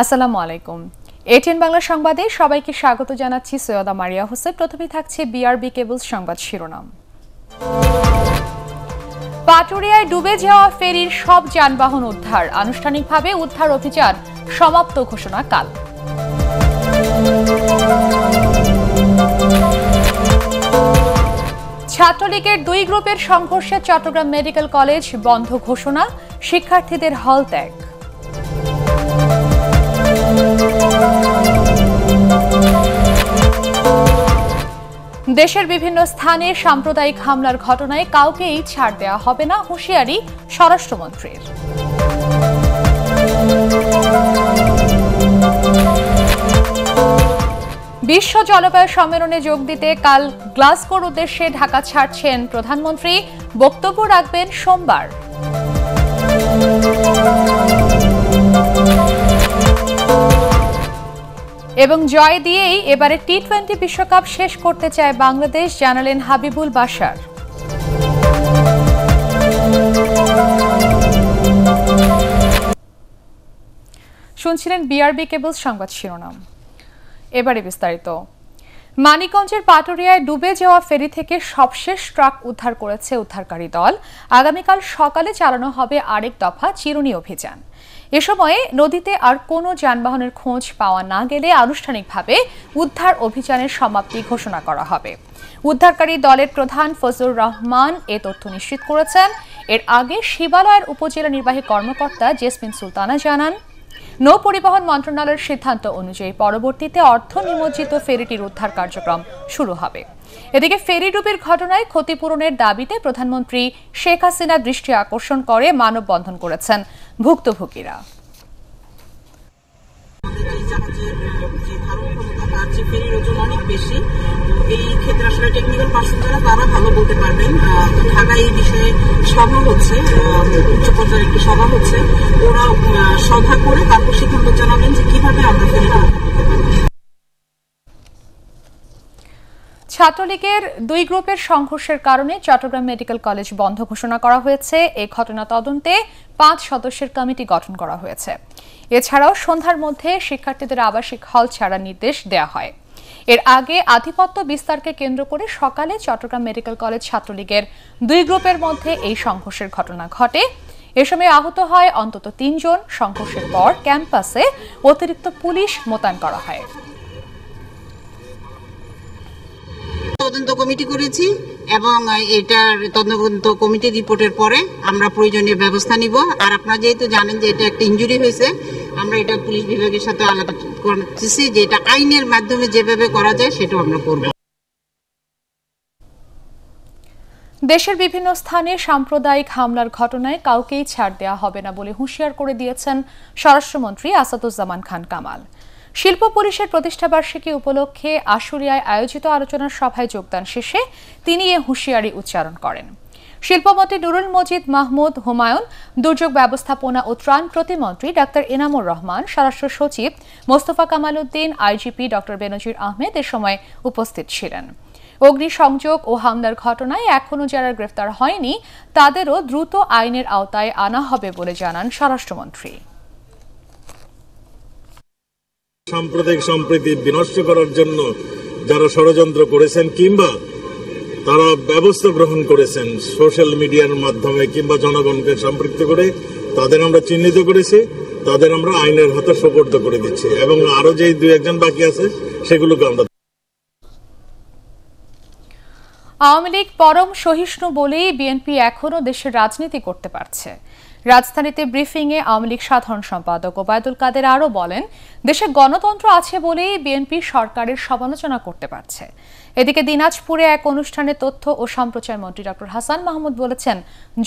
আসসালামু আলাইকুম। এটিএন বাংলা সংবাদে সবাইকে স্বাগত জানাচ্ছি। সৈয়দা মারিয়া হোসেন। প্রথমে থাকছে বিআরবি কেবলস সংবাদ শিরোনাম। পাটুরিয়ায় ডুবে যাওয়া ফেরির সব যানবাহন উদ্ধার, আনুষ্ঠানিকভাবে উদ্ধার অভিযান সমাপ্ত ঘোষণা কাল। ছাত্রলীগের দুই গ্রুপের সংঘর্ষে চট্টগ্রাম মেডিকেল কলেজ বন্ধ ঘোষণা, শিক্ষার্থীদের হল ত্যাগ। দেশের বিভিন্ন স্থানে সাম্প্রদায়িক হামলার ঘটনায় কাউকেই ছাড় দেওয়া হবে না, হুঁশিয়ারি স্বরাষ্ট্রমন্ত্রীর। বিশ্ব জলবায়ু সম্মেলনে যোগ দিতে কাল গ্লাসগোর উদ্দেশ্যে ঢাকা ছাড়ছেন প্রধানমন্ত্রী, বক্তব্য রাখবেন সোমবার। এবং জয় দিয়েই এবারে টি-20 বিশ্বকাপ শেষ করতে চায় বাংলাদেশ, জানালেন হাবিবুল বাশার। শুনছিলেন বিআরবি কেবলস সংবাদ শিরোনাম। এবারে বিস্তারিত। মানিকগঞ্জের পাটুরিয়ায় ডুবে যাওয়া ফেরি থেকে সবশেষ ট্রাক উদ্ধার করেছে উদ্ধারকারী দল। আগামীকাল সকালে চালানো হবে আরেক দফা চিরুনি অভিযান। এ সময়ে নদীতে আর কোনো যানবাহনের খোঁজ পাওয়া না গেলে আনুষ্ঠানিকভাবে উদ্ধার অভিযানের সমাপ্তি ঘোষণা করা হবে। উদ্ধারকারী দলের প্রধান ফজলুর রহমান এ তথ্য নিশ্চিত করেছেন। এর আগে শিবালয়ের উপজেলা নির্বাহী কর্মকর্তা জেসমিন সুলতানা জানান, নৌ পরিবহন মন্ত্রণালয়ের সিদ্ধান্ত অনুযায়ী পরবর্তীতে অর্থ নিমজ্জিত ফেরিটির উদ্ধার কার্যক্রম শুরু হবে। এদিকে ফেরি ডুবির ঘটনায় ক্ষতিপূরণের দাবিতে প্রধানমন্ত্রী শেখ হাসিনা দৃষ্টি আকর্ষণ করে মানববন্ধন করেছেন ভুক্তভোগীরা। এই ক্ষেত্রে আসলে টেকনিক্যাল পার্সন যারা তারা ভালো বলতে পারবেন। ঢাকায় এই বিষয়ে সভা হচ্ছে, উচ্চ পর্যায়ে একটি সভা হচ্ছে। ওরা সভা করে তারপর সিদ্ধান্ত জানাবেন যে কিভাবে আমরা ফেরি। ছাত্রলীগের দুই গ্রুপের সংঘর্ষের কারণে চট্টগ্রাম মেডিকেল কলেজ বন্ধ ঘোষণা করা হয়েছে। এই ঘটনা তদন্তে 5 সদস্যের কমিটি গঠন করা হয়েছে। এছাড়াও সন্ধ্যার মধ্যে শিক্ষার্থীদের আবাসিক হল ছাড়ার নির্দেশ দেওয়া হয়। এর আগে আধিপত্য বিস্তারকে কেন্দ্র করে সকালে চট্টগ্রাম মেডিকেল কলেজ ছাত্রলীগের দুই গ্রুপের মধ্যে এই সংঘর্ষের ঘটনা ঘটে। এ সময় আহত হয় অন্তত 3 জন। সংঘর্ষের পর ক্যাম্পাসে অতিরিক্ত পুলিশ মোতায়েন করা হয়। তদন্ত কমিটি করেছি এবং এটার তদন্ত কমিটির রিপোর্টের পরে আমরা প্রয়োজনীয় ব্যবস্থা নিব। আর আপনারা যেহেতু জানেন যে এটা একটা ইনজুরি হয়েছে, আমরা এটা পুলিশ বিভাগের সাথে আলাদা করতেছি যে এটা আইনের মাধ্যমে যেভাবে করা যায় সেটাও আমরা করব। দেশের বিভিন্ন স্থানে সাম্প্রদায়িক হামলার ঘটনায় কাউকেই ছাড় দেওয়া হবে না বলে হুঁশিয়ার করে দিয়েছেন স্বরাষ্ট্রমন্ত্রী আসাদুজ্জামান খান কামাল। শিল্প পুলিশের প্রতিষ্ঠাবার্ষিকী উপলক্ষে আশুলিয়ায় আয়োজিত আলোচনা সভায় যোগদান শেষে তিনি এ হুঁশিয়ারি উচ্চারণ করেন। শিল্পমন্ত্রী নুরুল মজিদ মাহমুদ হুমায়ুন, দুর্যোগ ব্যবস্থাপনা ও ত্রাণ প্রতিমন্ত্রী ডাক্তার এনামুর রহমান, স্বরাষ্ট্র সচিব মোস্তফা কামাল উদ্দিন, আইজিপি ডক্টর বেনজির আহমেদ এ সময় উপস্থিত ছিলেন। অগ্নিসংযোগ ও হামলার ঘটনায় এখনও যারা গ্রেফতার হয়নি তাদেরও দ্রুত আইনের আওতায় আনা হবে বলে জানান স্বরাষ্ট্রমন্ত্রী। সাম্প্রদায়িক সম্প্রীতি বিনষ্ট করার জন্য যারা ষড়যন্ত্র করেছেন কিংবা তারা ব্যবস্থা গ্রহণ করেছেন সোশ্যাল মিডিয়ার মাধ্যমে কিংবা জনগণকে সম্পৃক্ত করে, তাদের আমরা চিহ্নিত করেছি, তাদের আমরা আইনের হাতে সোপর্দ করে দিচ্ছি এবং আরো যে 2-1 বাকি আছে সেগুলোকে আমরা। আওয়ামী লীগ পরম সহিষ্ণু বলেই বিএনপি এখনও দেশের রাজনীতি করতে পারছে। রাজধানীতে ব্রিফিংয়ে আওয়ামী লীগ সাধারণ সম্পাদক ওবায়দুল কাদের আরও বলেন, দেশে গণতন্ত্র আছে বলেই বিএনপি সরকারের সমালোচনা করতে পারছে। এদিকে দিনাজপুরে এক অনুষ্ঠানে তথ্য ও সম্প্রচার মন্ত্রী ডক্টর হাসান মাহমুদ বলেছেন,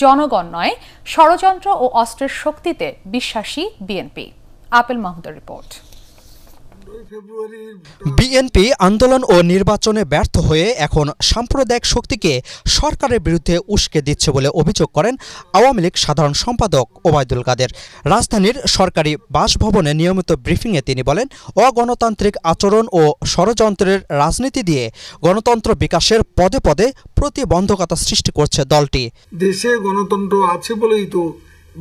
জনগণ নয় ষড়যন্ত্র ও অস্ত্রের শক্তিতে বিশ্বাসী বিএনপি। আপেল মাহমুদের রিপোর্ট। বিএনপি আন্দোলন ও নির্বাচনে ব্যর্থ হয়ে এখন সাম্প্রদায়িক শক্তিকে সরকারের বিরুদ্ধে উস্কে দিচ্ছে বলে অভিযোগ করেন আওয়ামী লীগ সাধারণ সম্পাদক ওবায়দুল কাদের। রাজধানীর সরকারি বাসভবনে নিয়মিত ব্রিফিংয়ে তিনি বলেন, অগণতান্ত্রিক আচরণ ও ষড়যন্ত্রের রাজনীতি দিয়ে গণতন্ত্র বিকাশের পদে পদে প্রতিবন্ধকতা সৃষ্টি করছে দলটি। দেশে গণতন্ত্র আছে বলেই তো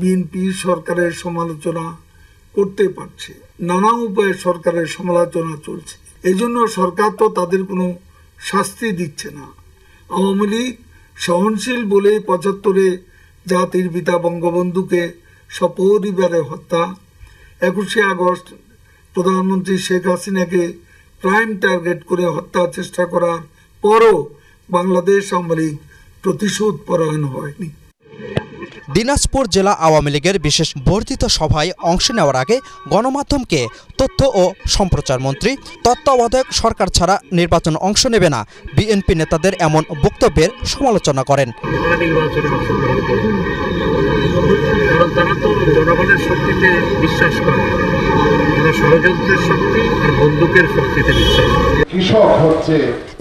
বিএনপি সরকারের সমালোচনা করতে পারছে। নানা উপায়ে সরকারের সমালোচনা চলছে। এই জন্য সরকার তো তাদের কোনো শাস্তি দিচ্ছে না। আওয়ামী লীগ সহনশীল বলে ৭৫-এ জাতির পিতা বঙ্গবন্ধুকে সপরিবারে হত্যা, ২১শে আগস্ট প্রধানমন্ত্রী শেখ হাসিনাকে প্রাইম টার্গেট করে হত্যার চেষ্টা করার পরও বাংলাদেশ আওয়ামী লীগ প্রতিশোধ পরায়ণ হয়নি। দিনাজপুর জেলা আওয়ামী লীগের বিশেষ বর্ধিত সভায় অংশ নেওয়ার আগে গণমাধ্যমকে তথ্য ও সম্প্রচার মন্ত্রী তত্ত্বাবধায়ক সরকার ছাড়া নির্বাচন অংশ নেবে না বিএনপি নেতাদের এমন বক্তব্যের সমালোচনা করেন। তারা তো জনগণের শক্তিতে বিশ্বাস করে, ষড়যন্ত্রের শক্তি আর বন্দুকের শক্তিতে বিশ্বাস করে।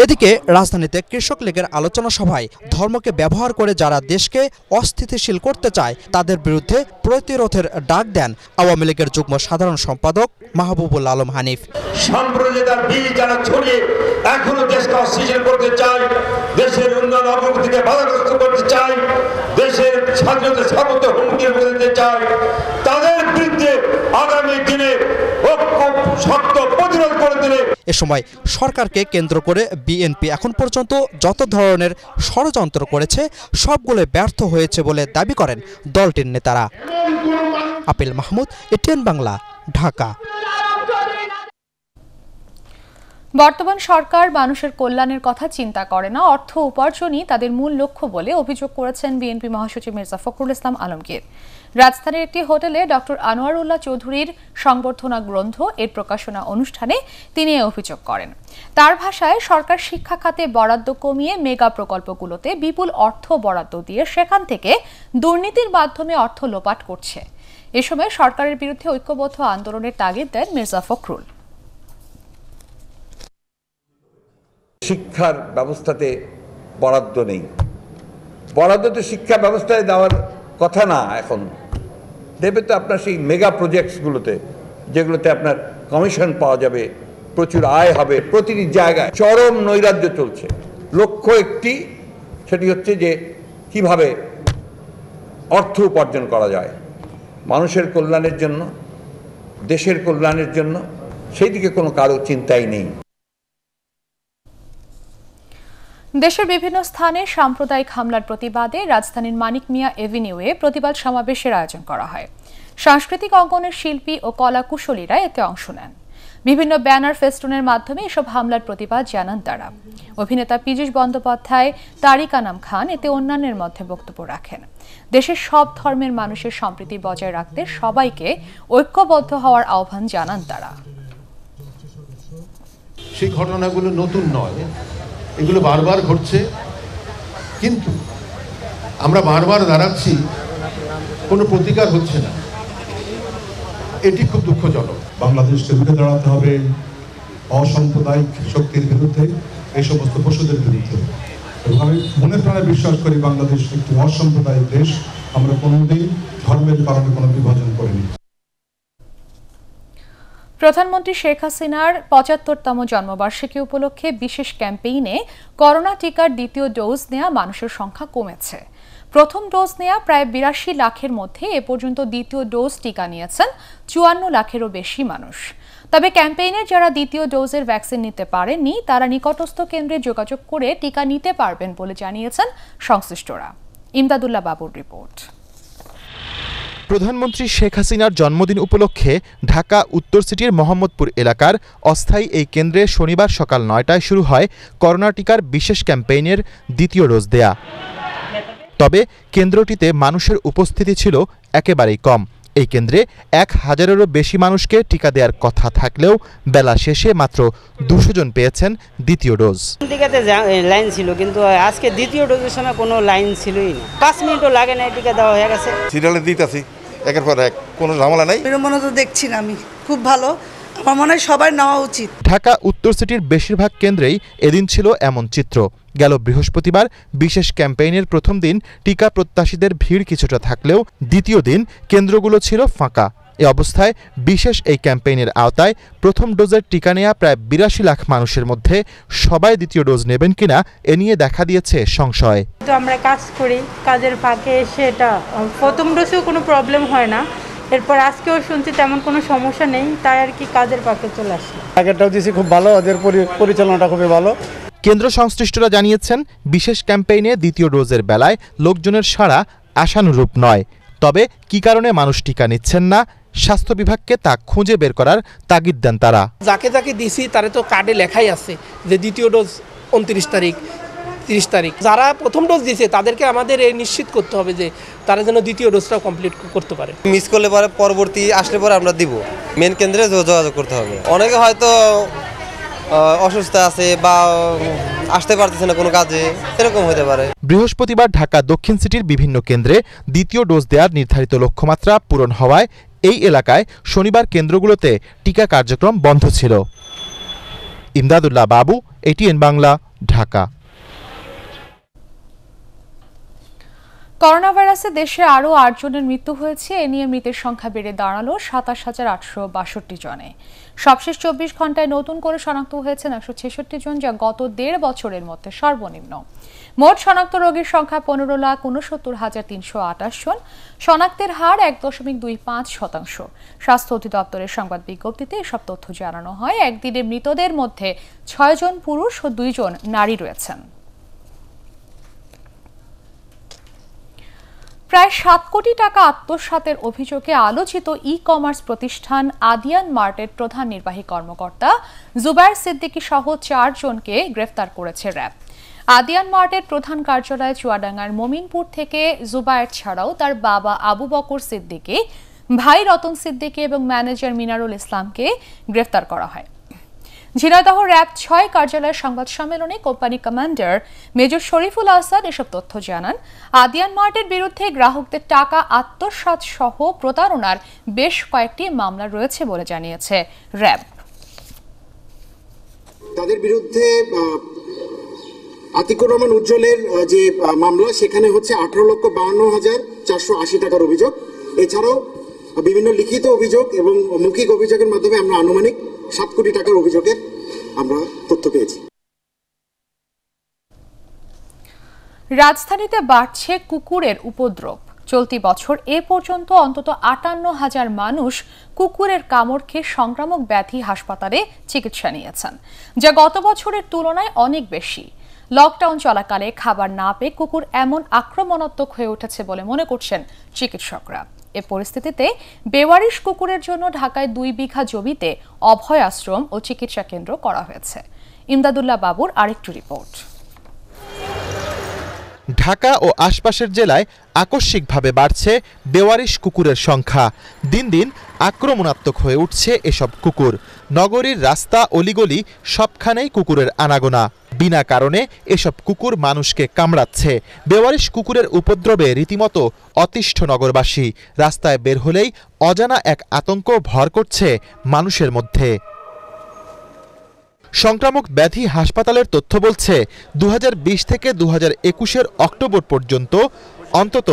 এদিকে রাজধানীতে কৃষক লীগের আলোচনা সভায় ধর্মকে ব্যবহার করে যারা দেশকে অস্থিতিশীল করতে চায় তাদের বিরুদ্ধে প্রতিরোধের ডাক দেন আওয়ামী লীগের যুগ্ম সাধারণ সম্পাদক মাহবুবুল আলম হানিফ। সাম্প্রদায়িকতার বীজ যারা ছড়িয়ে এখনো দেশকে অস্থিতিশীল করতে চায়, দেশের উন্নয়ন অগ্রগতিকে বাধাগ্রস্ত করতে চায়, দেশের স্বাধীনতা সার্বভৌমত্ব হুমকির মুখে দিতে চায়, তাদের বিরুদ্ধে আগামী দিনে ঐক্য শক্ত প্রতিরোধ করে দিলে। এ সময় সরকারকে কেন্দ্র করে বিএনপি এখন পর্যন্ত যত ধরনের ষড়যন্ত্র করেছে সবগুলো ব্যর্থ হয়েছে বলে দাবি করেন দলটির নেতারা। Appeal Mahmud, ATN Bangla, Dhaka. বর্তমান সরকার মানুষের কল্যাণের কথা চিন্তা করে না, অর্থ উপার্জনই তাদের মূল লক্ষ্য বলে অভিযোগ করেছেন বিএনপি মহাসচিব মির্জা ফখরুল ইসলাম আলমগীর। রাজধানীর একটি হোটেলে ডক্টর আনোয়ারুল্লাহ চৌধুরীর সংবর্ধনা গ্রন্থ এর প্রকাশনা অনুষ্ঠানে তিনি এই অভিযোগ করেন। তার ভাষায় সরকার শিক্ষা খাতে বরাদ্দ কমিয়ে মেগা প্রকল্পগুলোতে বিপুল অর্থ বরাদ্দ দিয়ে সেখান থেকে দুর্নীতির মাধ্যমে অর্থ লোপাট করছে। এ সময় সরকারের বিরুদ্ধে ঐক্যবদ্ধ আন্দোলনের তাগিদ দেন মির্জা ফখরুল। শিক্ষার ব্যবস্থাতে বরাদ্দ নেই, বরাদ্দ তো শিক্ষা ব্যবস্থায় দেওয়ার কথা না। এখন দেবে তো আপনার সেই মেগা প্রজেক্টসগুলোতে, যেগুলোতে আপনার কমিশন পাওয়া যাবে, প্রচুর আয় হবে। প্রতিটি জায়গায় চরম নৈরাজ্য চলছে। লক্ষ্য একটি, সেটি হচ্ছে যে কিভাবে অর্থ উপার্জন করা যায় মানুষের কল্যাণের জন্য, দেশের কল্যাণের জন্য, সেই দিকে কোনো কারো চিন্তাই নেই। দেশের বিভিন্ন স্থানে সাম্প্রদায়িক হামলার প্রতিবাদে রাজধানীর মানিক মিয়া এভিনিউয়ে প্রতিবাদ সমাবেশের আয়োজন করা হয়। সাংস্কৃতিক অঙ্গনের শিল্পী ও কলা কুশলীরা এতে অংশ নেন। বিভিন্ন ব্যানার ফেস্টুনের মাধ্যমে এসব হামলার প্রতিবাদ জানান তারা। অভিনেতা পীযূষ বন্দ্যোপাধ্যায়, তারিক আনাম খান এতে অন্যান্যের মধ্যে বক্তব্য রাখেন। দেশের সব ধর্মের মানুষের সম্প্রীতি বজায় রাখতে সবাইকে ঐক্যবদ্ধ হওয়ার আহ্বান জানান তারা। সেই ঘটনাগুলো নতুন নয়, এগুলো বারবার ঘটছে, কিন্তু আমরা বারবার দাঁড়াচ্ছি, কোনো প্রতিকার হচ্ছে না। এটি খুব দুঃখজনক। বাংলাদেশকে ঘুরে দাঁড়াতে হবে অসাম্প্রদায়িক শক্তির বিরুদ্ধে, এই সমস্ত পশুদের বিরুদ্ধে। এবং আমি মনে প্রাণে বিশ্বাস করি বাংলাদেশ একটি অসাম্প্রদায়িক দেশ। আমরা কোনোদিন ধর্মের কারণে কোনো বিভাজন করিনি। প্রধানমন্ত্রী শেখ হাসিনার ৭৫তম জন্মবার্ষিকী উপলক্ষে বিশেষ ক্যাম্পেইনে করোনা টিকার দ্বিতীয় ডোজ নেওয়া মানুষের সংখ্যা কমেছে। প্রথম ডোজ নেওয়া প্রায় ৮২ লাখের মধ্যে এ পর্যন্ত দ্বিতীয় ডোজ টিকা নিয়েছেন ৫৪ লাখেরও বেশি মানুষ। তবে ক্যাম্পেইনে যারা দ্বিতীয় ডোজের ভ্যাকসিন নিতে পারেননি তারা নিকটস্থ কেন্দ্রে যোগাযোগ করে টিকা নিতে পারবেন বলে জানিয়েছেন সংশ্লিষ্টরা। ইমদাদুল্লাহ বাবুর রিপোর্ট। প্রধানমন্ত্রী শেখ হাসিনার জন্মদিন উপলক্ষে ঢাকা উত্তর সিটির মোহাম্মদপুর এলাকার অস্থায়ী এই কেন্দ্রে শনিবার সকাল ৯টায় শুরু হয় করোনা টিকার বিশেষ ক্যাম্পেইনের দ্বিতীয় ডোজ দেয়া। তবে কেন্দ্রটিতে মানুষের উপস্থিতি ছিল একেবারেই কম। এই কেন্দ্রে ১,০০০-এরও বেশি মানুষকে টিকা দেওয়ার কথা থাকলেও বেলা শেষে মাত্র ২০০ জন পেয়েছেন দ্বিতীয় ডোজ। টিকাতে লাইন ছিল, কিন্তু আজকে দ্বিতীয় ডোজের সময় কোনো লাইন ছিলই না। ৫ মিনিটও লাগে না, টিকা দেওয়া হয়ে গেছে। সিরিয়ালে দিতেছি একের পর এক, কোনো ঝামেলা নাই। বিড়ম্বনা তো দেখছি না আমি, খুব ভালো। আমার মনে হয় সবার নেওয়া উচিত। ঢাকা উত্তর সিটির বেশিরভাগ কেন্দ্রেই এদিন ছিল এমন চিত্র। গেল বৃহস্পতিবার বিশেষ ক্যাম্পেইনের প্রথম দিন টিকা প্রত্যাশীদের ভিড় কিছুটা থাকলেও দ্বিতীয় দিন কেন্দ্রগুলো ছিল ফাঁকা। এ অবস্থায় বিশেষ এই ক্যাম্পেইনের আওতায় প্রথম ডোজের টিকা নেওয়া প্রায় ৮২ লাখ মানুষের মধ্যে সবাই দ্বিতীয় ডোজ নেবেন কিনা এ নিয়ে দেখা দিয়েছে সংশয়। তো আমরা কাজ করি, কাজের ফাঁকে এসে এটা প্রথম ডোজেও কোনো প্রবলেম হয় না, এরপর আজকেও শুনছি তেমন কোনো সমস্যা নেই, তাই আর কি কাজের পাকে চলে আসলো। আগেরটাও দিয়েছি, খুব ভালো, ওদের পরিচালনাটা খুবই ভালো। কেন্দ্র সংশ্লিষ্টরা জানিয়েছেন, বিশেষ ক্যাম্পেইনে দ্বিতীয় ডোজের বেলায় লোকজনের সাড়া আশানুরূপ নয়। তবে কী কারণে মানুষ টিকা নিচ্ছেন না, স্বাস্থ্য বিভাগকে তা খুঁজে বের করার তাগিদ দেন তারা। যাকে যাকে দিছি তারা তো কার্ডে লেখাই আছে যে দ্বিতীয় ডোজ 29 তারিখ 30 তারিখ। যারা প্রথম ডোজ দিয়েছে তাদেরকে আমাদের নিশ্চিত করতে হবে যে তারা যেন দ্বিতীয় ডোজটাও কমপ্লিট করতে পারে। মিস করলে পরে পরবর্তী আসলে পরে আমরা দিব, মেন কেন্দ্রে যোগাযোগ করতে হবে। অনেকে হয়তো অসুস্থ আছে বা আসতে পারতেছে না কোনো কাজে, এরকম হতে পারে। বৃহস্পতিবার ঢাকা দক্ষিণ সিটির বিভিন্ন কেন্দ্রে দ্বিতীয় ডোজ দেওয়ার নির্ধারিত লক্ষ্যমাত্রা পূরণ হওয়ায় এই এলাকায় শনিবার কেন্দ্রগুলোতে টিকা কার্যক্রম বন্ধ ছিল। ইমদাদুল্লাহ বাবু, ATN বাংলা, ঢাকা। করোনা ভাইরাসে দেশে আরও 8 জনের মৃত্যু হয়েছে। এ নিয়ে মৃতের সংখ্যা বেড়ে দাঁড়ালো 27,862 জনে। সবশেষ 24 ঘন্টায় নতুন করে শনাক্ত হয়েছেন 166 জন, যা গত 1.5 বছরের মধ্যে সর্বনিম্ন। মোট শনাক্ত রোগীর সংখ্যা 15,69,328 জন। শনাক্তের হার 1.25%। স্বাস্থ্য অধিদপ্তরের সংবাদ বিজ্ঞপ্তিতে এসব তথ্য জানানো হয়। একদিনে মৃতদের মধ্যে 6 জন পুরুষ ও 2 জন নারী রয়েছেন। প্রায় 7 কোটি টাকা আত্মসাতের অভিযোগে আলোচিত ই-কমার্স প্রতিষ্ঠান আদিয়ান মার্টের প্রধান নির্বাহী কর্মকর্তা জুবায়ের সিদ্দিকী সহ 4 জনকে গ্রেফতার করেছে র্যাব। আদিয়ান মার্টের প্রধান কার্যালয় চুয়াডাঙ্গার মমিনপুর থেকে জুবায়ের ছাড়াও তার বাবা আবু বকর সিদ্দিকী, ভাই রতন সিদ্দিকী এবং ম্যানেজার মিনারুল ইসলামকে গ্রেফতার করা হয়। ঝিনাইদহ র্যাব 6 কার্যালয়ের সংবাদ সম্মেলনে company commander major Shariful Asad এসব তথ্য জানান। আদিয়ান মার্টের বিরুদ্ধে গ্রাহকদের টাকা আত্মসাৎ সহ প্রতারণার বেশ কয়েকটি মামলা রয়েছে বলে জানিয়েছে র্যাব। তাদের বিরুদ্ধে আতিকুর রহমান উজ্জ্বলের যে মামলা, সেখানে হচ্ছে 18,52,480 টাকার অভিযোগ। এছাড়াও বিভিন্ন লিখিত অভিযোগ এবং মৌখিক অভিযোগের মাধ্যমে আমরা আনুমানিক 7 কোটি টাকার অভিযোগের আমরা তথ্য পেয়েছি। রাজধানীতে বাড়ছে কুকুরের উপদ্রব। চলতি বছর এ পর্যন্ত অন্তত 58,000 মানুষ কুকুরের কামড় খেয়ে সংক্রামক ব্যাধি হাসপাতালে চিকিৎসা নিয়েছেন, যা গত বছরের তুলনায় অনেক বেশি। লকডাউন চলাকালে খাবার না পেয়ে কুকুর এমন আক্রমণাত্মক হয়ে উঠেছে বলে মনে করছেন চিকিৎসকরা। এ পরিস্থিতিতে বেওয়ারিশ কুকুরের জন্য ঢাকায় 2 বিঘা জমিতে অভয় আশ্রম ও চিকিৎসা কেন্দ্র করা হয়েছে। ইমদাদুল্লাহ বাবুর আরেকটি রিপোর্ট। ঢাকা ও আশপাশের জেলায় আকস্মিকভাবে বাড়ছে বেওয়ারিশ কুকুরের সংখ্যা। দিন দিন আক্রমণাত্মক হয়ে উঠছে এসব কুকুর। নগরীর রাস্তা অলিগলি সবখানেই কুকুরের আনাগোনা। বিনা কারণে এসব কুকুর মানুষকে কামড়াচ্ছে। বেওয়ারিশ কুকুরের উপদ্রবে রীতিমতো অতিষ্ঠ নগরবাসী। রাস্তায় বের হলেই অজানা এক আতঙ্ক ভর করছে মানুষের মধ্যে। সংক্রামক ব্যাধি হাসপাতালের তথ্য বলছে 2020 থেকে 2021 অক্টোবর পর্যন্ত অন্তত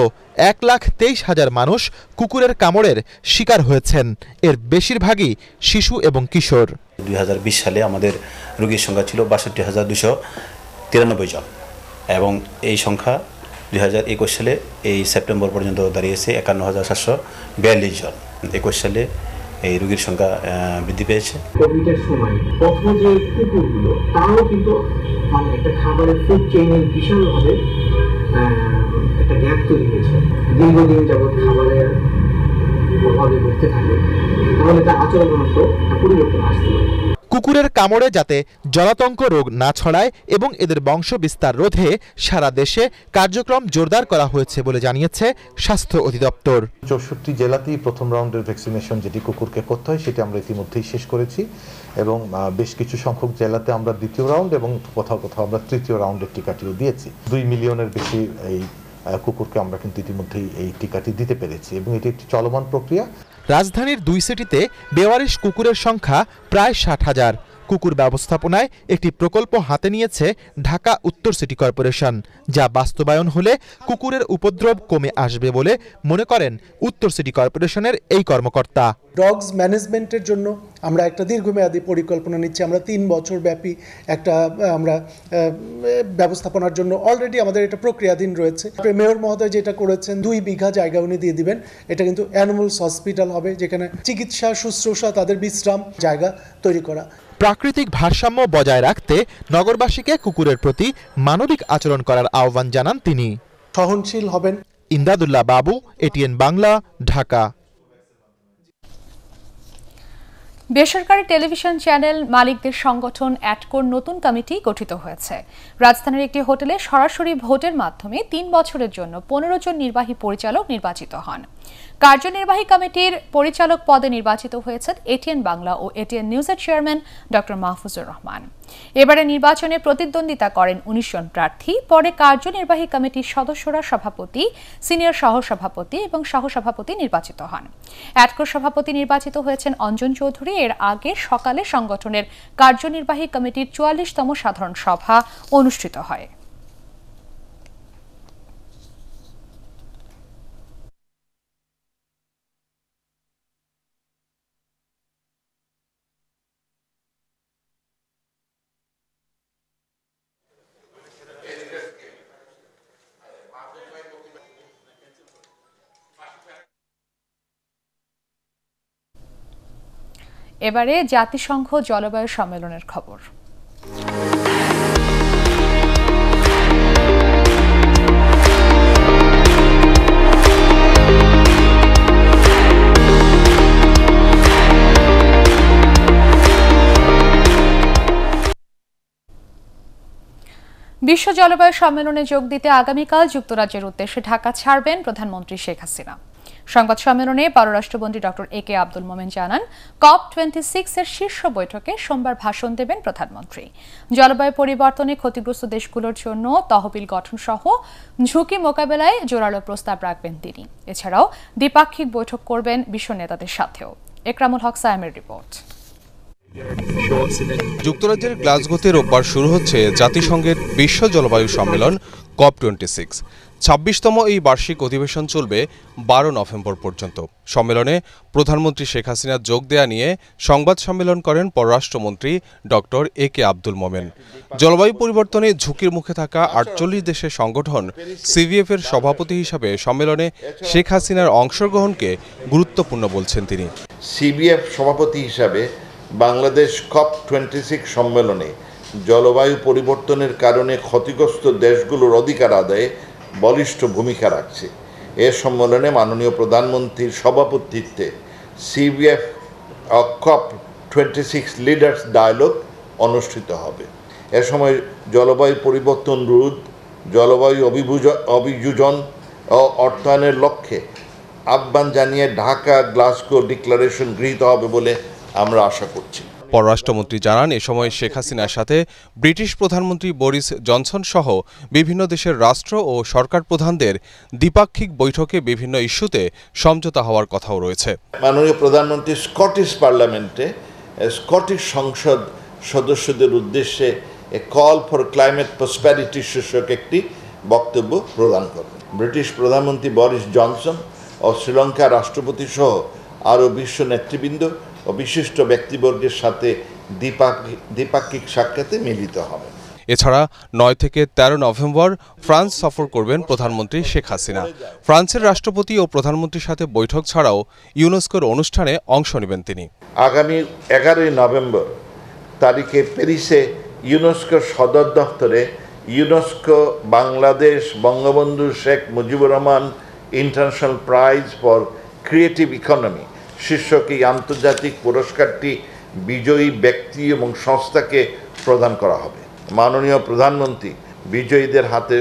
1,23,000 মানুষ কুকুরের কামড়ের শিকার হয়েছেন। এর বেশিরভাগই শিশু এবং কিশোর। 2020 সালে আমাদের রোগীর সংখ্যা ছিল 62,293 জন এবং এই সংখ্যা 2021 সালে এই সেপ্টেম্বর পর্যন্ত দাঁড়িয়েছে 51,742 জন। 21 সালে এই রোগীর সংখ্যা বৃদ্ধি পেয়েছে। কোভিডের সময় প্রথম যে কুকুরগুলো তারাও কিন্তু মানে একটা খাবারের ফুড চেইনের ভীষণভাবে একটা গ্যাপ তৈরি হয়েছে। দীর্ঘদিন যাবৎ খাবারের অভাবে ভুগতে থাকে, তাহলে তার আচরণগত পরিবর্তন আসতে পারে। কুকুরের কামড়ে যাতে জলাতঙ্ক রোগ না ছড়ায় এবং এদের বংশ বিস্তার রোধে সারা দেশে কার্যক্রম জোরদার করা হয়েছে বলে জানিয়েছে স্বাস্থ্য অধিদপ্তর। 64 জেলাতেই প্রথম রাউন্ডের ভ্যাকসিনেশন যেটি কুকুরকে করতে হয় সেটি আমরা ইতিমধ্যেই শেষ করেছি এবং বেশ কিছু সংখ্যক জেলাতে আমরা দ্বিতীয় রাউন্ড এবং কোথাও কোথাও আমরা তৃতীয় রাউন্ডের টিকাটিও দিয়েছি। 2 মিলিয়নের বেশি এই কুকুরকে আমরা কিন্তু ইতিমধ্যেই এই টিকাটি দিতে পেরেছি এবং এটি একটি চলমান প্রক্রিয়া। রাজধানীর 2 সিটিতে বেওয়ারিশ কুকুরের সংখ্যা প্রায় 60,000। কুকুর ব্যবস্থাপনায় একটি প্রকল্প হাতে নিয়েছে ঢাকা উত্তর সিটি কর্পোরেশন, যা বাস্তবায়ন হলে কুকুরের উপদ্রব কমে আসবে বলে মনে করেন উত্তর সিটি কর্পোরেশনের এই কর্মকর্তা। ডগস ম্যানেজমেন্টের জন্য আমরা একটা দীর্ঘমেয়াদী পরিকল্পনা নিচ্ছি। আমরা 3 বছর ব্যাপী একটা আমরা ব্যবস্থাপনার জন্য অলরেডি আমাদের এটা প্রক্রিয়াধীন রয়েছে। মেয়র মহোদয় যেটা করেছেন 2 বিঘা জায়গা উনি দিয়ে দিবেন। এটা কিন্তু অ্যানিমালস হসপিটাল হবে, যেখানে চিকিৎসা শুশ্রূষা তাদের বিশ্রাম জায়গা তৈরি করা। প্রাকৃতিক ভারসাম্য বজায় রাখতে নগরবাসীকে কুকুরের প্রতি মানবিক আচরণ করার আহ্বান জানান তিনি। সহনশীল হবেন। ইমদাদুল্লাহ বাবু, এটিএন বাংলা, ঢাকা। বেসরকারি টেলিভিশন চ্যানেল মালিকদের সংগঠন অ্যাটকোর নতুন কমিটি গঠিত হয়েছে। রাজধানীর একটি হোটেলে সরাসরি ভোটের মাধ্যমে 3 বছরের জন্য 15 জন নির্বাহী পরিচালক নির্বাচিত হন। কার্যনির্বাহী কমিটির পরিচালক পদে নির্বাচিত হয়েছেন এটিএন বাংলা ও এটিএন নিউজের চেয়ারম্যান ডক্টর মাহফুজুর রহমান। এবারে নির্বাচনে প্রতিদ্বন্দ্বিতা করেন 19 জন প্রার্থী। পরে কার্যনির্বাহী কমিটির সদস্যরা সভাপতি, সিনিয়র সহসভাপতি এবং সহসভাপতি নির্বাচিত হন। অ্যাটকোর সভাপতি নির্বাচিত হয়েছেন অঞ্জন চৌধুরী। এর আগে সকালে সংগঠনের কার্যনির্বাহী কমিটির 44তম সাধারণ সভা অনুষ্ঠিত হয়। এবারে জাতিসংঘ জলবায়ু সম্মেলনের খবর। বিশ্ব জলবায়ু সম্মেলনে যোগ দিতে আগামীকাল যুক্তরাজ্যের উদ্দেশ্যে ঢাকা ছাড়বেন প্রধানমন্ত্রী শেখ হাসিনা। সংবাদ সম্মেলনে পররাষ্ট্রমন্ত্রী ডক্টর একে আব্দুল মোমেন জানান, COP26 এর শীর্ষ বৈঠকে সোমবার ভাষণ দেবেন প্রধানমন্ত্রী। জলবায়ু পরিবর্তনে ক্ষতিগ্রস্ত দেশগুলোর জন্য তহবিল গঠন সহ ঝুঁকি মোকাবেলায় জোরালো প্রস্তাব রাখবেন তিনি। এছাড়াও দ্বিপাক্ষিক বৈঠক করবেন বিশ্ব নেতাদের সাথেও। একরামুল হক সায়েমের রিপোর্ট। যুক্তরাজ্যের গ্লাসগোতে রোববার শুরু হচ্ছে জাতিসংঘের বিশ্ব জলবায়ু সম্মেলন COP26। 26তম এই বার্ষিক অধিবেশন চলবে 12 নভেম্বর পর্যন্ত। সম্মেলনে প্রধানমন্ত্রী শেখ হাসিনা যোগ দেয়া নিয়ে সংবাদ সম্মেলন করেন পররাষ্ট্রমন্ত্রী ডক্টর একে আব্দুল মোমেন। জলবায়ু পরিবর্তনে ঝুঁকির মুখে থাকা 48 দেশের সংগঠন CVF এর সভাপতি হিসাবে সম্মেলনে শেখ হাসিনার অংশগ্রহণকে গুরুত্বপূর্ণ বলছেন তিনি। CVF সভাপতি হিসাবে বাংলাদেশ COP26 সম্মেলনে জলবায়ু পরিবর্তনের কারণে ক্ষতিগ্রস্ত দেশগুলোর অধিকার আদায়ে বলিষ্ঠ ভূমিকা রাখছে। এ সম্মেলনে মাননীয় প্রধানমন্ত্রীর সভাপতিত্বে CVF COP26 লিডার্স ডায়ালগ অনুষ্ঠিত হবে। এ সময় জলবায়ু পরিবর্তন রোধ, জলবায়ু অভিযোজন ও অর্থায়নের লক্ষ্যে আহ্বান জানিয়ে ঢাকা গ্লাসগো ডিক্লারেশন গৃহীত হবে বলে আমরা আশা করছি। পররাষ্ট্রমন্ত্রী জানান, এ সময় শেখ হাসিনার সাথে ব্রিটিশ প্রধানমন্ত্রী বরিস জনসন সহ বিভিন্ন দেশের রাষ্ট্র ও সরকার প্রধানদের দ্বিপাক্ষিক বৈঠকে বিভিন্ন ইস্যুতে সমঝোতা হওয়ার কথাও রয়েছে। মাননীয় প্রধানমন্ত্রী স্কটিশ পার্লামেন্টে স্কটিশ সংসদ সদস্যদের উদ্দেশ্যে এ কল ফর ক্লাইমেট প্রসপ্যারিটি শীর্ষক একটি বক্তব্য প্রদান করবেন। ব্রিটিশ প্রধানমন্ত্রী বরিস জনসন ও শ্রীলঙ্কার রাষ্ট্রপতি সহ আরও বিশ্ব নেতৃবৃন্দ ও বিশিষ্ট ব্যক্তিবর্গের সাথে দ্বিপাক্ষিক সাক্ষাতে মিলিত হবে। এছাড়া 9 থেকে 13 নভেম্বর ফ্রান্স সফর করবেন প্রধানমন্ত্রী শেখ হাসিনা। ফ্রান্সের রাষ্ট্রপতি ও প্রধানমন্ত্রীর সাথে বৈঠক ছাড়াও ইউনেস্কোর অনুষ্ঠানে অংশ নেবেন তিনি। আগামী 11 নভেম্বর তারিখে প্যারিসে ইউনেস্কোর সদর দফতরে UNESCO Bangladesh Bangabandhu Sheikh Mujibur Rahman international prize for creative economy শীর্ষক এই আন্তর্জাতিক পুরস্কারটি বিজয়ী ব্যক্তি এবং সংস্থাকে প্রদান করা হবে। মাননীয় প্রধানমন্ত্রী বিজয়ীদের হাতে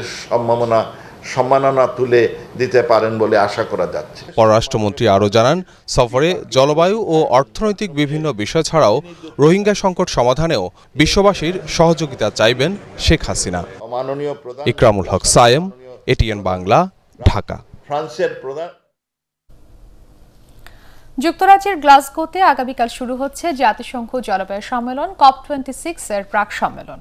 সম্মাননা তুলে দিতে পারেন বলে আশা করা যাচ্ছে। পররাষ্ট্রমন্ত্রী আরও জানান, সফরে জলবায়ু ও অর্থনৈতিক বিভিন্ন বিষয় ছাড়াও রোহিঙ্গা সংকট সমাধানেও বিশ্ববাসীর সহযোগিতা চাইবেন শেখ হাসিনা। ইকরামুল হক সায়েম, এটিএন বাংলা, ঢাকা। ফ্রান্সের প্রধান যুক্তরাজ্যের গ্লাসগোতে আগামীকাল শুরু হচ্ছে জাতিসংঘ জলবায়ু সম্মেলন COP26 এর প্রাক সম্মেলন।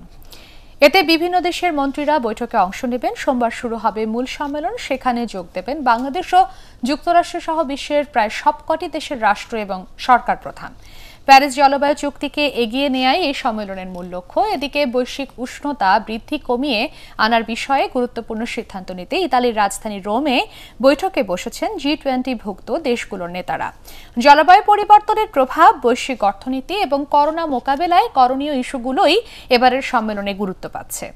এতে বিভিন্ন দেশের মন্ত্রীরা বৈঠকে অংশ নেবেন। সোমবার শুরু হবে মূল সম্মেলন। সেখানে যোগ দেবেন বাংলাদেশ ও যুক্তরাষ্ট্র সহ বিশ্বের প্রায় সবকটি দেশের রাষ্ট্র এবং সরকার প্রধান। প্যারিস জলবায়ু চুক্তিকে এগিয়ে নেয়াই এই সম্মেলনের মূল লক্ষ্য। এদিকে বৈশ্বিক উষ্ণতা বৃদ্ধি কমিয়ে আনার বিষয়ে গুরুত্বপূর্ণ সিদ্ধান্ত নিতে ইতালির রাজধানী রোমে বৈঠকে বসেছেন G20 ভুক্ত দেশগুলোর নেতারা। জলবায়ু পরিবর্তনের প্রভাব, বৈশ্বিক অর্থনীতি এবং করোনা মোকাবেলায় করণীয় ইস্যুগুলোই এবারের সম্মেলনে গুরুত্ব পাচ্ছে।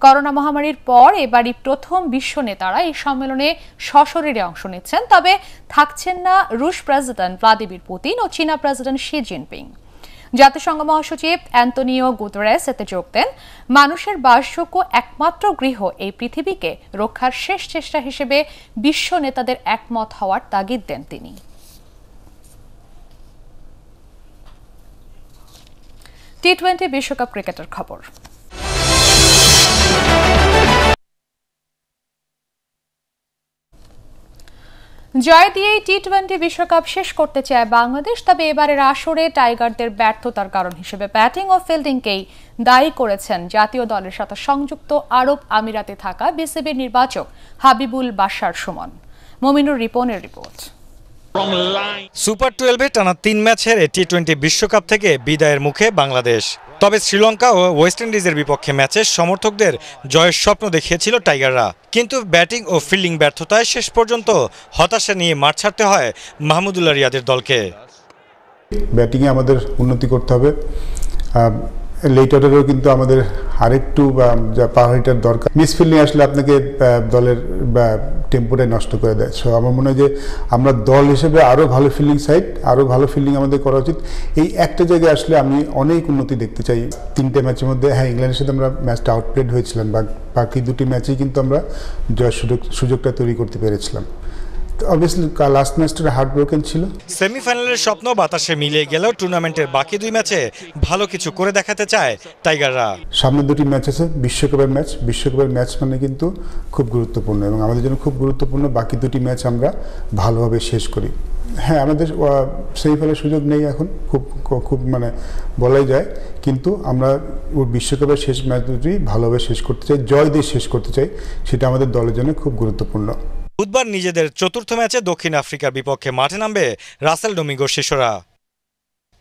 করোনা মহামারীর পর এবারই প্রথম বিশ্ব নেতারা এই সম্মেলনে সশরীরে অংশ নিচ্ছেন। তবে থাকছেন না রুশ প্রেসিডেন্ট ভ্লাদিমির পুতিন ও চীনা প্রেসিডেন্ট শি জিনপিং। জাতিসংঘ মহাসচিব অ্যান্তোনিও গুতেরেস এতে যোগ দেন। মানুষের বাসযোগ্য একমাত্র গৃহ এই পৃথিবীকে রক্ষার শেষ চেষ্টা হিসেবে বিশ্ব নেতাদের একমত হওয়ার তাগিদ দেন তিনি। টি-20 বিশ্বকাপ ক্রিকেটের খবর। জয় দিয়েই টি-20 বিশ্বকাপ শেষ করতে চায় বাংলাদেশ। তবে এবারের আসরে টাইগারদের ব্যর্থতার কারণ হিসেবে ব্যাটিং ও ফিল্ডিংকেই দায়ী করেছেন জাতীয় দলের সাথে সংযুক্ত আরব আমিরাতে থাকা বিসিবির নির্বাচক হাবিবুল বাশার সুমন। মমিনুর রিপনের রিপোর্ট। সুপার 12-এ টানা 3 ম্যাচের টি-20 বিশ্বকাপ থেকে বিদায়ের মুখে বাংলাদেশ। তবে শ্রীলঙ্কা ও ওয়েস্ট ইন্ডিজের বিপক্ষে ম্যাচে সমর্থকদের জয়ের স্বপ্ন দেখিয়েছিল টাইগাররা। কিন্তু ব্যাটিং ও ফিল্ডিং ব্যর্থতায় শেষ পর্যন্ত হতাশা নিয়ে মাঠ ছাড়তে হয় মাহমুদুল্লাহ রিয়াদের দলকে। ব্যাটিংয়ে আমাদের উন্নতি করতে হবে, লেট অর্ডারেও কিন্তু আমাদের আরেকটু পাওয়ার দরকার। মিসফিল্ডিং আসলে আপনাকে দলের টেম্পোটাই নষ্ট করে দেয়। সো আমার মনে হয় যে আমরা দল হিসেবে আরও ভালো ফিল্ডিং সাইড, আরও ভালো ফিল্ডিং আমাদের করা উচিত। এই একটা জায়গায় আসলে আমি অনেক উন্নতি দেখতে চাই। 3টে ম্যাচের মধ্যে ইংল্যান্ডের সাথে আমরা ম্যাচটা আউটপ্লেড হয়েছিলাম, বাকি 2টি ম্যাচেই কিন্তু আমরা জয়ের সুযোগটা তৈরি করতে পেরেছিলাম। অবভিয়াসলি লাস্ট ম্যাচটা হার্ট ব্রোকেন ছিল। সেমিফাইনালের স্বপ্ন বাতাসে মিলিয়ে গেলেও টুর্নামেন্টের বাকি 2 ম্যাচে ভালো কিছু করে দেখাতে চায় টাইগাররা। সামনে 2টি ম্যাচ আছে, বিশ্বকাপের ম্যাচ মানে কিন্তু খুব গুরুত্বপূর্ণ এবং আমাদের জন্য খুব গুরুত্বপূর্ণ বাকি 2টি ম্যাচ আমরা ভালোভাবে শেষ করি। হ্যাঁ, আমাদের সেমিফাইনালের সুযোগ নেই এখন, খুব মানে বলাই যায়, কিন্তু আমরা বিশ্বকাপের শেষ ম্যাচ 2টি ভালোভাবে শেষ করতে চাই, জয় দিয়ে শেষ করতে চাই। সেটা আমাদের দলের জন্য খুব গুরুত্বপূর্ণ। বুধবার নিজেদের 4র্থ ম্যাচে দক্ষিণ আফ্রিকার বিপক্ষে মাঠে নামবে রাসেল ডোমিঙ্গোর শিষ্যরা।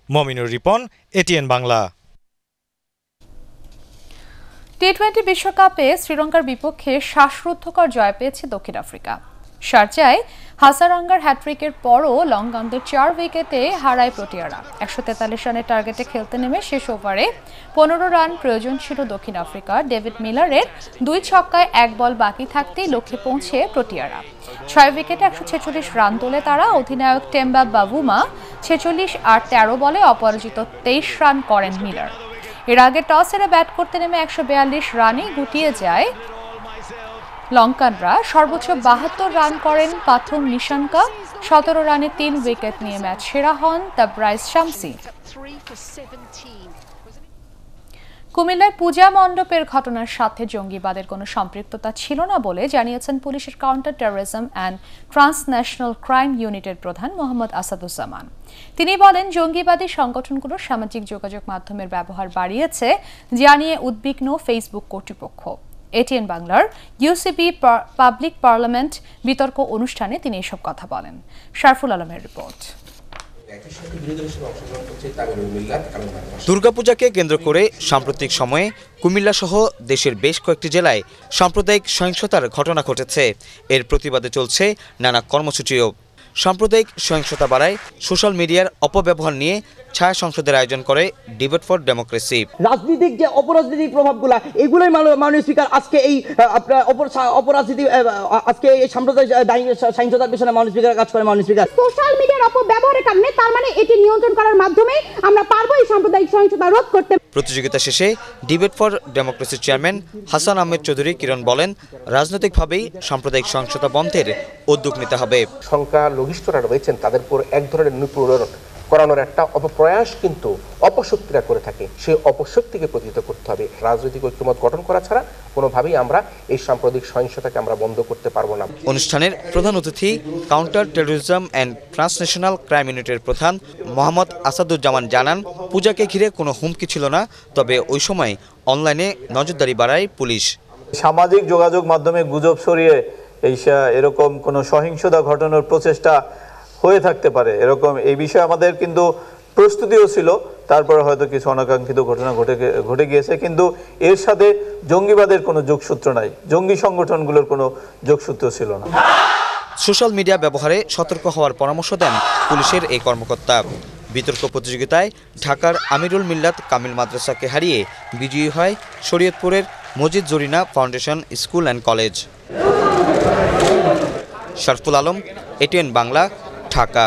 মমিনুর রিপন, এটিএন বাংলা। টি-20 বিশ্বকাপে শ্রীলঙ্কার বিপক্ষে শ্বাসরুদ্ধকর জয় পেয়েছে দক্ষিণ আফ্রিকা। শারজায় হাসারাঙ্গার হ্যাট্রিকের পরও লঙ্কানদের 4 উইকেটে হারায় প্রোটিয়ারা। 143 রানের টার্গেটে খেলতে নেমে শেষ ওভারে 15 রান প্রয়োজন ছিল দক্ষিণ আফ্রিকার। ডেভিড মিলারের 2 ছক্কায় 1 বল বাকি থাকতেই লক্ষ্যে পৌঁছে প্রোটিয়ারা। 6 উইকেটে 146 রান তোলে তারা। অধিনায়ক টেম্বা বাভুমা 46 আর 13 বলে অপরাজিত 23 রান করেন মিলার। এর আগে টস হেরে ব্যাট করতে নেমে 142 রানে গুটিয়ে যায় লঙ্কানরা। সর্বোচ্চ 72 রান করেন পাথুম নিশাঙ্কা। 17 রানে 3 উইকেট নিয়ে ম্যাচ সেরা হন তাবরাইজ শামসি। কুমিল্লায় পূজা মণ্ডপের ঘটনার সাথে জঙ্গিবাদের কোনো সম্পৃক্ততা ছিল না বলে জানিয়েছেন পুলিশের counter terrorism and transnational crime ইউনিটের প্রধান মোহাম্মদ আসাদুজ্জামান। তিনি বলেন, জঙ্গিবাদী সংগঠনগুলো সামাজিক যোগাযোগ মাধ্যমের ব্যবহার বাড়িয়েছে, জানিয়ে উদ্বিগ্ন ফেসবুক কর্তৃপক্ষ। এটিএন বাংলার ইউসিবি পাবলিক পার্লামেন্ট বিতর্ক অনুষ্ঠানে তিনি এসব কথা বলেন। শারফুল আলমের রিপোর্ট। দুর্গাপূজাকে কেন্দ্র করে সাম্প্রতিক সময়ে কুমিল্লা সহ দেশের বেশ কয়েকটি জেলায় সাম্প্রদায়িক সহিংসতার ঘটনা ঘটেছে। এর প্রতিবাদে চলছে নানা কর্মসূচিও। সাম্প্রদায়িক সহিংসতা বাড়ায় সোশ্যাল মিডিয়ার অপব্যবহার নিয়ে ছায়া সংসদের আয়োজন করে ডিবেট ফর ডেমোক্রেসি। রাজনৈতিক যে অপরাজনৈতিক প্রভাবগুলা এগুলোই মাননীয় স্পিকার আজকে এই অপরাজনীতি আজকে এই সাম্প্রদায়িক সহিংসতার পেছনে মাননীয় স্পিকার কাজ করে। মাননীয় স্পিকার সোশ্যাল মিডিয়ার অপব্যবহারের কারণে তার মানে এটি নিয়ন্ত্রণ করার মাধ্যমে আমরা পারবো এই সাম্প্রদায়িক সহিংসতা রোধ করতে। প্রতিযোগিতা শেষে ডিবেট ফর ডেমোক্রেসির চেয়ারম্যান হাসান আহমেদ চৌধুরী কিরণ বলেন, রাজনৈতিকভাবেই সাম্প্রদায়িক সহিংসতা বন্ধের উদ্যোগ নিতে হবে। সংখ্যালঘিষ্ঠরা রয়েছেন তাদের উপর এক ধরনের নিপীড়ন করানোর একটা অপপ্রয়াস কিন্তু অপশক্তিরা করে থাকে, সেই অপশক্তিকে প্রতিহত করতে হবে। রাজনৈতিক ঐক্যমত গঠন করা ছাড়া কোনোভাবেই আমরা এই সাম্প্রদায়িক সহিংসতাকে আমরা বন্ধ করতে পারবো না। অনুষ্ঠানের প্রধান অতিথি counter terrorism and transnational crime ইউনিটের প্রধান মোহাম্মদ আসাদুজ্জামান জানান, পূজাকে ঘিরে কোনো হুমকি ছিল না, তবে ওই সময় অনলাইনে নজরদারি বাড়ায় পুলিশ। সামাজিক যোগাযোগ মাধ্যমে গুজব ছড়িয়ে এরকম কোনো সহিংসতা ঘটানোর প্রচেষ্টা হয়ে থাকতে পারে, এরকম এই বিষয়ে আমাদের কিন্তু প্রস্তুতিও ছিল। তারপরে হয়তো কিছু অনাকাঙ্ক্ষিত ঘটনা ঘটে গিয়েছে, কিন্তু এর সাথে জঙ্গিবাদের কোনো যোগসূত্র নাই, জঙ্গি সংগঠনগুলোর কোনো যোগসূত্র ছিল না। সোশ্যাল মিডিয়া ব্যবহারে সতর্ক হওয়ার পরামর্শ দেন পুলিশের এই কর্মকর্তা। বিতর্ক প্রতিযোগিতায় ঢাকার আমিরুল মিল্লাত কামিল মাদ্রাসাকে হারিয়ে বিজয়ী হয় শরীয়তপুরের Majid Zarina foundation school and college. Shorful Alam, ATN Bangla, Dhaka.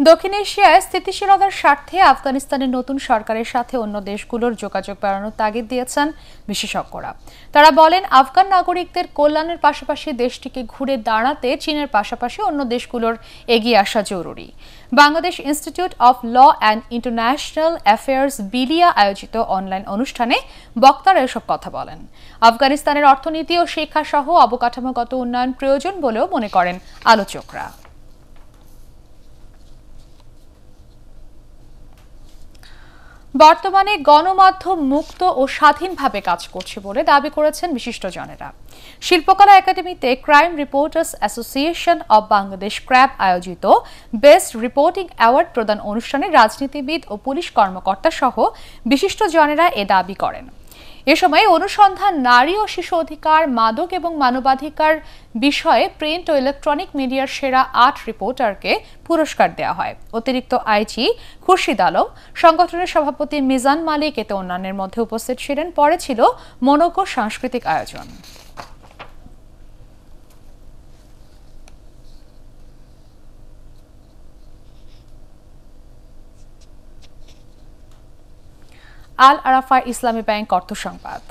দক্ষিণ এশিয়ায় স্থিতিশীলতার স্বার্থে আফগানিস্তানের নতুন সরকারের সাথে অন্য দেশগুলোর যোগাযোগ বাড়ানোর তাগিদ দিয়েছেন বিশেষজ্ঞরা। তারা বলেন, আফগান নাগরিকদের কল্যাণের পাশাপাশি দেশটিকে ঘুরে দাঁড়াতে চীনের পাশাপাশি অন্য দেশগুলোর এগিয়ে আসা জরুরি। Bangladesh institute of law and international affairs BILIA আয়োজিত অনলাইন অনুষ্ঠানে বক্তারা এসব কথা বলেন। আফগানিস্তানের অর্থনীতি ও শিক্ষা সহ অবকাঠামোগত উন্নয়ন প্রয়োজন বলেও মনে করেন আলোচকরা। বর্তমানে গণমাধ্যম মুক্ত ও স্বাধীনভাবে কাজ করছে বলে দাবি করেছেন বিশিষ্টজনেরা। শিল্পকলা একাডেমিতে crime reporters association of Bangladesh crab আয়োজিত বেস্ট রিপোর্টিং অ্যাওয়ার্ড প্রদান অনুষ্ঠানে রাজনীতিবিদ ও পুলিশ কর্মকর্তা সহ বিশিষ্টজনেরা এ দাবি করেন। এ সময় অনুসন্ধান, নারী ও শিশু অধিকার, মাদক এবং মানবাধিকার বিষয়ে প্রিন্ট ও ইলেকট্রনিক মিডিয়ার সেরা ৮ রিপোর্টারকে পুরস্কার দেওয়া হয়। অতিরিক্ত আইজি খুরশিদ আলম, সংগঠনের সভাপতি মিজান মালিক এতে অন্যান্যের মধ্যে উপস্থিত ছিলেন। পরে ছিল মনোজ্ঞ সাংস্কৃতিক আয়োজন। আল আরাফা ইসলামী ব্যাংক অর্থ সংবাদ।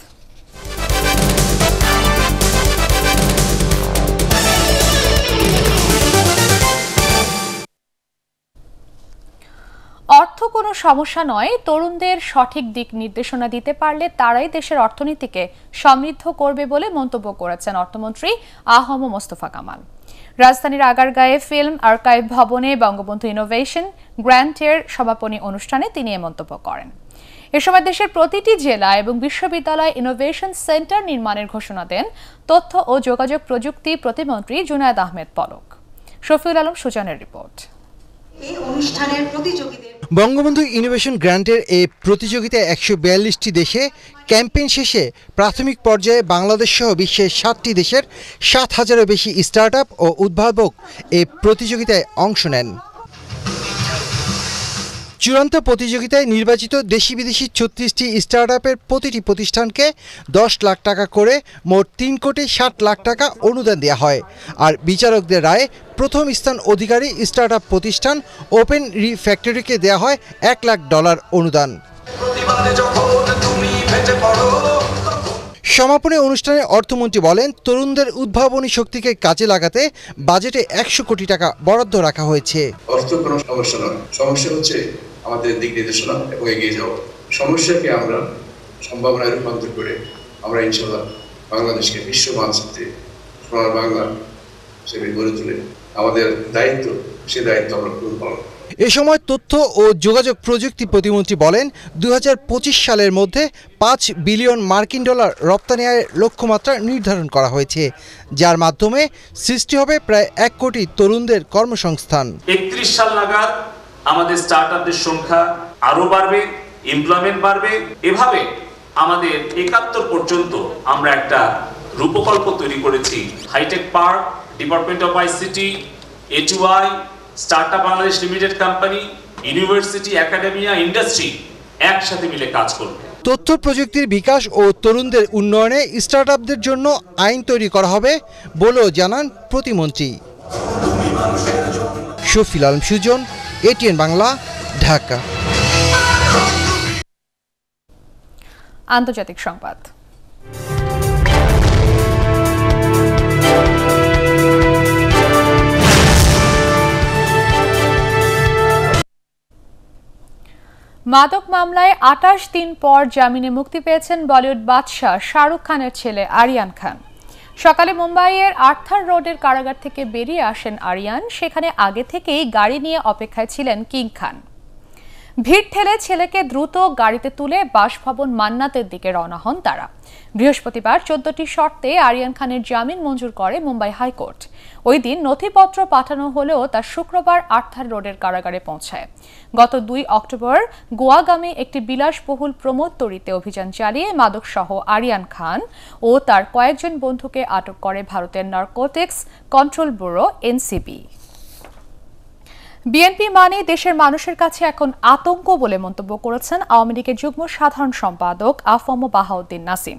অর্থ কোনো সমস্যা নয়, তরুণদের সঠিক দিক নির্দেশনা দিতে পারলে তারাই দেশের অর্থনীতিকে সমৃদ্ধ করবে বলে মন্তব্য করেছেন অর্থমন্ত্রী আহম মোস্তফা কামাল। রাজধানীর আগারগাঁয়ে ফিল্ম আর্কাইভ ভবনে বঙ্গবন্ধু ইনোভেশন গ্র্যান্টের সমাপনী অনুষ্ঠানে তিনি এ মন্তব্য করেন। এ সময় দেশের প্রতিটি জেলা এবং বিশ্ববিদ্যালয়ে ইনোভেশন সেন্টার নির্মাণের ঘোষণা দেন তথ্য ও যোগাযোগ প্রযুক্তি প্রতিমন্ত্রী জুনায়েদ আহমেদ পলক। শফিউল আলম সুজানের রিপোর্ট। এই অনুষ্ঠানের প্রতিযোগীদের বঙ্গবন্ধু ইনোভেশন গ্র্যান্টের এই প্রতিযোগিতায় ১৪২টি দেশে ক্যাম্পেইন শেষে প্রাথমিক পর্যায়ে বাংলাদেশ সহ বিশ্বের ৭টি দেশের ৭,০০০-এরও বেশি স্টার্টআপ ও উদ্ভাবক এই প্রতিযোগিতায় অংশ নেন। চূড়ান্ত প্রতিযোগিতায় নির্বাচিত দেশি বিদেশি ৩৬টি স্টার্টআপের প্রতিটি প্রতিষ্ঠানকে ১০ লাখ টাকা করে মোট ৩,৬০,০০,০০০ টাকা অনুদান দেওয়া হয়। আর বিচারকদের রায়ে প্রথম স্থান অধিকারী স্টার্টআপ প্রতিষ্ঠান ওপেন রিফ্যাক্টরিকে দেওয়া হয় $১ লাখ অনুদান। সমাপনী অনুষ্ঠানে অর্থমন্ত্রী বলেন, তরুণদের উদ্ভাবনী শক্তিকে কাজে লাগাতে বাজেটে ১০০ কোটি টাকা বরাদ্দ রাখা হয়েছে। অর্থ কোনো সমস্যা নয়, সমস্যা হচ্ছে আমাদের দিক নির্দেশনা এবং এগিয়ে যাওয়া। সমস্যাকে আমরা সম্ভাবনায় রূপান্তর করে আমরা ইনশাআল্লাহ বাংলাদেশকে বিশ্ব মানচিত্রে সোনার বাংলা হিসেবে গড়ে তুলে আমাদের দায়িত্ব, সে দায়িত্ব আমরা পূরণ করব। এ সময় তথ্য ও যোগাযোগ প্রযুক্তি প্রতিমন্ত্রী বলেন, ২০২৫ সালের মধ্যে $৫ বিলিয়ন রপ্তানি আয়ের লক্ষ্যমাত্রা নির্ধারণ করা হয়েছে, যার মাধ্যমে সৃষ্টি হবে প্রায় ১ কোটি তরুণদের কর্মসংস্থান। ৩১ সাল নাগাদ আমাদের স্টার্টআপদের সংখ্যা আরো বাড়বে, এমপ্লয়মেন্ট বাড়বে। এভাবে আমাদের ৭১ পর্যন্ত আমরা একটা রূপকল্প তৈরি করেছি। Hi-tech park, department of ICT, A2I, startup Bangladesh limited company, university, academia, industry একসাথে মিলে কাজ করবে। তথ্য প্রযুক্তির বিকাশ ও তরুণদের উন্নয়নে স্টার্টআপদের জন্য আইন তৈরি করা হবে বলেও জানান প্রতিমন্ত্রী। শফিউল আলম সুজন, এটিএন বাংলা, ঢাকা। আন্তর্জাতিক সংবাদ। মাদক মামলায় ২৮ দিন পর জামিনে মুক্তি পেয়েছেন বলিউড বাদশা শাহরুখ খানের ছেলে আরিয়ান খান। সকালে মুম্বাইয়ের আর্থার রোডের কারাগার থেকে বেরিয়ে আসেন আরিয়ান। সেখানে আগে থেকেই গাড়ি নিয়ে অপেক্ষায় ছিলেন কিং খান। ভিড় ঠেলে ছেলেকে দ্রুত গাড়িতে তুলে বাসভবন মান্নাতের দিকে রওনা হন তারা। বৃহস্পতিবার ১৪টি শর্তে আরিয়ান খানের জামিন মঞ্জুর করে মুম্বাই হাইকোর্ট। ওই দিন নথিপত্র পাঠানো হলেও তা শুক্রবার আর্থার রোডের কারাগারে পৌঁছায়। গত ২ অক্টোবর গোয়াগামী একটি বিলাসবহুল প্রমোদতরীতে অভিযান চালিয়ে মাদকসহ আরিয়ান খান ও তার কয়েকজন বন্ধুকে আটক করে ভারতের narcotics control bureau NCB. BNP মানে দেশের মানুষের কাছে এখন আতঙ্ক বলে মন্তব্য করেছেন আওয়ামী লীগের যুগ্ম সাধারণ সম্পাদক আফম বাহাউদ্দিন নাসিম।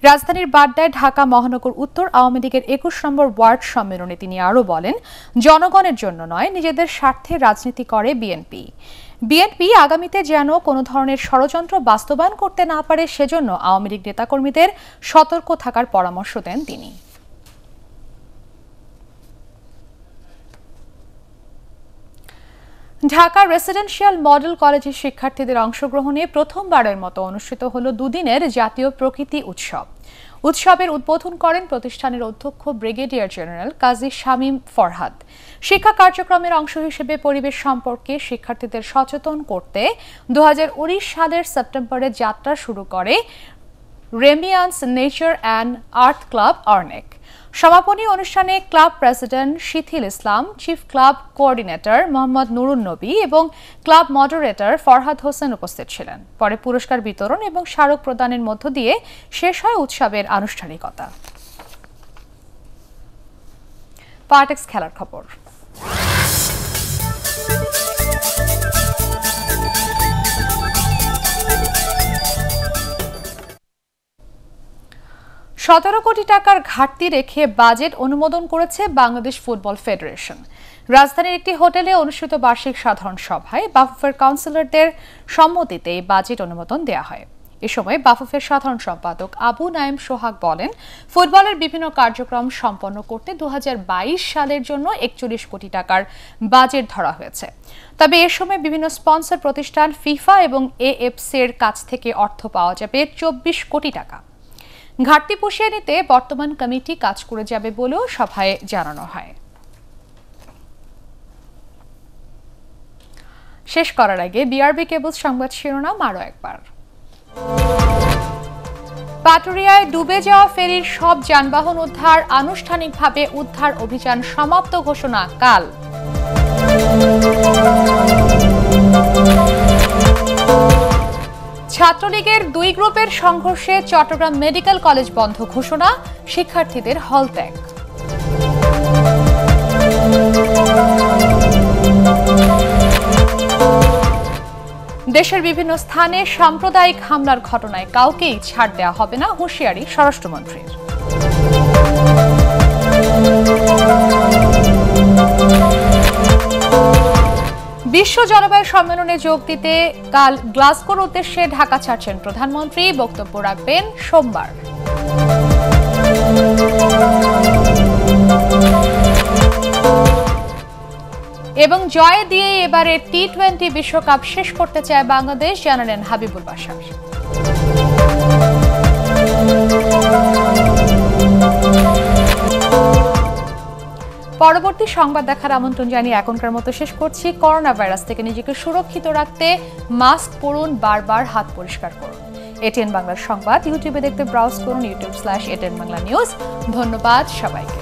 রাজধানীর বাড্ডায় ঢাকা মহানগর উত্তর আওয়ামী লীগের ২১ নম্বর ওয়ার্ড সম্মেলনে তিনি আরও বলেন, জনগণের জন্য নয়, নিজেদের স্বার্থে রাজনীতি করে বিএনপি আগামীতে যেন কোনো ধরনের ষড়যন্ত্র বাস্তবায়ন করতে না পারে, সেজন্য আওয়ামী লীগ নেতাকর্মীদের সতর্ক থাকার পরামর্শ দেন তিনি। ঢাকা রেসিডেন্সিয়াল মডেল কলেজের শিক্ষার্থীদের অংশগ্রহণে প্রথমবারের মতো অনুষ্ঠিত হল দুদিনের জাতীয় প্রকৃতি উৎসব। উৎসবের উদ্বোধন করেন প্রতিষ্ঠানের অধ্যক্ষ ব্রিগেডিয়ার জেনারেল কাজী শামীম ফরহাদ। শিক্ষা কার্যক্রমের অংশ হিসেবে পরিবেশ সম্পর্কে শিক্ষার্থীদের সচেতন করতে ২০১৯ সালের সেপ্টেম্বরে যাত্রা শুরু করে রেমিয়ান্স নেচার অ্যান্ড আর্থ ক্লাব অর্নেক। সমাপনী অনুষ্ঠানে ক্লাব প্রেসিডেন্ট শিথিল ইসলাম, chief club coordinator Mohammad Nurun নবী এবং ক্লাব মডারেটর ফরহাদ হোসেন উপস্থিত ছিলেন। পরে পুরস্কার বিতরণ এবং স্মারক প্রদানের মধ্য দিয়ে শেষ হয় উৎসবের আনুষ্ঠানিকতা। পার্টেক্স খেলার খবর। $১৭ কোটি টাকার ঘাটতি রেখে বাজেট অনুমোদন করেছে বাংলাদেশ ফুটবল ফেডারেশন। রাজধানীর একটি হোটেলে অনুষ্ঠিত বার্ষিক সাধারণ সভায় বাফুফের কাউন্সিলরদের সম্মতিতে এই বাজেট অনুমোদন দেওয়া হয়। এ সময় বাফুফের সাধারণ সম্পাদক আবু নাইম সোহাগ বলেন, ফুটবলের বিভিন্ন কার্যক্রম সম্পন্ন করতে ২০২২ সালের জন্য ৪১ কোটি টাকার বাজেট ধরা হয়েছে। তবে এ সময় বিভিন্ন স্পন্সর প্রতিষ্ঠান ফিফা এবং এএফসির কাছ থেকে অর্থ পাওয়া যাবে ২৪ কোটি টাকা। ঘাটতি পুষিয়ে নিতে বর্তমান কমিটি কাজ করে যাবে বলেও সভায় জানানো হয়। শেষ করার আগে বিআরবি কেবলস সংবাদ শিরোনাম আরও একবার। পাটুরিয়ায় ডুবে যাওয়া ফেরির সব যানবাহন উদ্ধার, আনুষ্ঠানিকভাবে উদ্ধার অভিযান সমাপ্ত ঘোষণা কাল। ছাত্রলীগের ২ গ্রুপের সংঘর্ষে চট্টগ্রাম মেডিকেল কলেজ বন্ধ ঘোষণা, শিক্ষার্থীদের হল ত্যাগ। দেশের বিভিন্ন স্থানে সাম্প্রদায়িক হামলার ঘটনায় কাউকেই ছাড় দেওয়া হবে না, হুঁশিয়ারি স্বরাষ্ট্রমন্ত্রীর। বিশ্ব জলবায়ু সম্মেলনে যোগ দিতে কাল গ্লাসগোর উদ্দেশ্যে ঢাকা ছাড়ছেন প্রধানমন্ত্রী, বক্তব্য রাখবেন সোমবার। এবং জয় দিয়ে এবারে টি-20 বিশ্বকাপ শেষ করতে চায় বাংলাদেশ, জানালেন হাবিবুল বাশার। পরবর্তী সংবাদ দেখার আমন্ত্রণ জানিয়ে এখনকার মতো শেষ করছি। করোনা ভাইরাস থেকে নিজেকে সুরক্ষিত রাখতে মাস্ক পরুন, বারবার হাত পরিষ্কার করুন। এটিএন বাংলার সংবাদ ইউটিউবে দেখতে ব্রাউজ করুন youtube/ATN Bangla News। ধন্যবাদ সবাইকে।